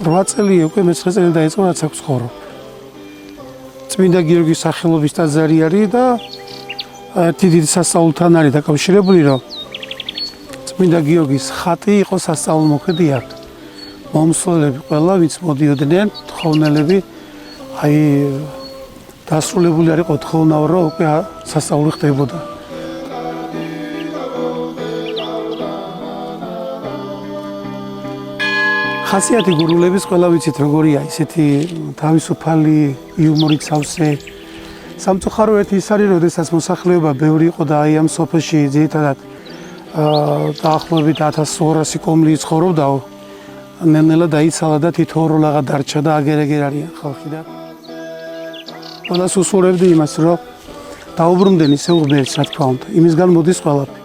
8 წელი უკვე მე-9 წელი დაიწყო რაც აქვს ცხოვრობ. წმინდა გიორგის სახელობის ტაძარი არის და ერთი დიდი სასწაულთან არის დაკავშირებული, რომ წმინდა გიორგის ხატი იყო სასწაულ მოქმედი აქ. მომსვლელები ყველა ვინც მოდიოდნენ, თხოვნელები აი დასრულებული არის თხოვნაო, რომ უკვე სასწაული ხდებოდა. ხასიათი გურულების ყველა ვიცით როგორია, ისეთი თავისუფალი, იუმორით სავსე. სამწუხარო ერთი ის არის, როდესაც მოსახლეობა ბევრი იყო და აი ამ სოფელში ძირითადად დაახლოებით 1200 კომლი ცხოვრობდაო. ნელ-ნელა დაიცალა და თითოეულ აღარ დარჩა და აგერ-აგერ არიან ხალხი და ყველას უსურვებდი იმას, რომ დაუბრუნდნენ ისე ღმერთს, რა თქმა უნდა. იმისგან მოდის ყველაფერი.